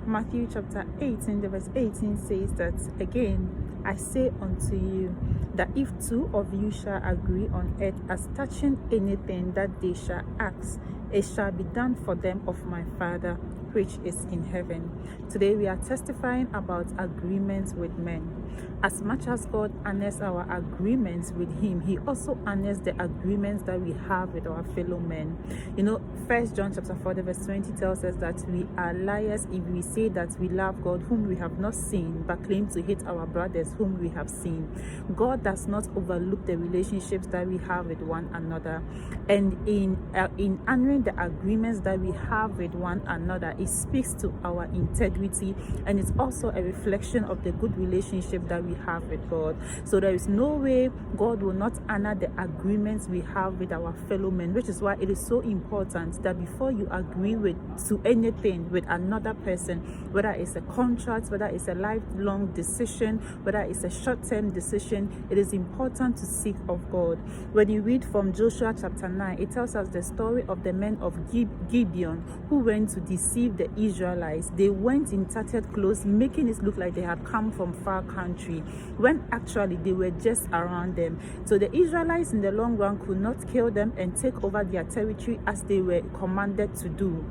Matthew chapter 18, the verse 18 says that, again, I say unto you, that if two of you shall agree on earth as touching anything that they shall ask, it shall be done for them of my Father which is in heaven. Today we are testifying about agreements with men. As much as God honors our agreements with him, he also honors the agreements that we have with our fellow men. 1 John chapter 4 verse 20 tells us that we are liars if we say that we love God whom we have not seen, but claim to hate our brothers whom we have seen. God does not overlook the relationships that we have with one another, and in honoring the agreements that we have with one another, it speaks to our integrity, and it's also a reflection of the good relationship that we have with God. So there is no way God will not honor the agreements we have with our fellow men, which is why it is so important that before you agree to anything with another person, whether it's a contract, whether it's a lifelong decision, whether it's a short-term decision, it is important to seek of God. When you read from Joshua chapter 9, it tells us the story of the men of Gibeon who went to deceive the Israelites. They went in tattered clothes, making it look like they had come from far country, when actually they were just around them. So the Israelites in the long run could not kill them and take over their territory as they were commanded to do,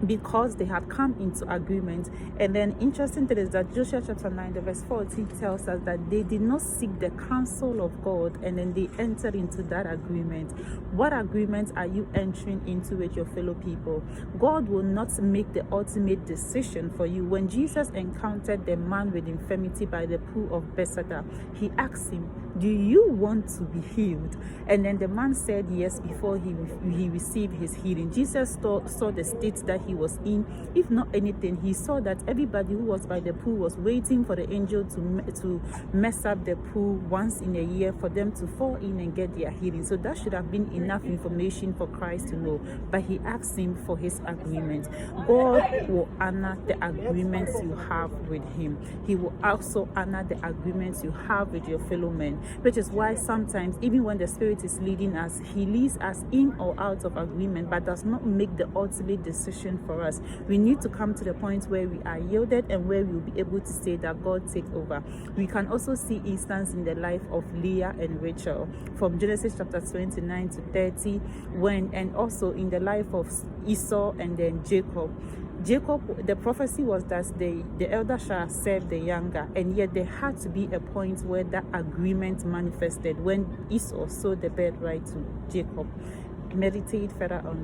because they had come into agreement. And then interesting thing is that Joshua chapter 9 the verse 14 tells us that they did not seek the counsel of God, and then they entered into that agreement. What agreement are you entering into with your fellow people? God will not make the ultimate decision for you. When Jesus encountered the man with infirmity by the pool of Bethesda, he asked him, do you want to be healed? And then the man said yes before he received his healing. Jesus saw the state that he was in. If not anything, he saw that everybody who was by the pool was waiting for the angel to mess up the pool once in a year for them to fall in and get their healing. So that should have been enough information for Christ to know. But he asked him for his agreement. God will honor the agreements you have with him. He will also honor the agreements you have with your fellow men, which is why sometimes, even when the Spirit is leading us, he leads us in or out of agreement, but does not make the ultimate decision for us. We need to come to the point where we are yielded and where we will be able to say that God take over. We can also see instance in the life of Leah and Rachel from Genesis chapter 29 to 30, and also in the life of Esau and then Jacob. The prophecy was that the elder shall serve the younger, and yet there had to be a point where that agreement manifested when Esau sold the birthright to Jacob. Meditate further on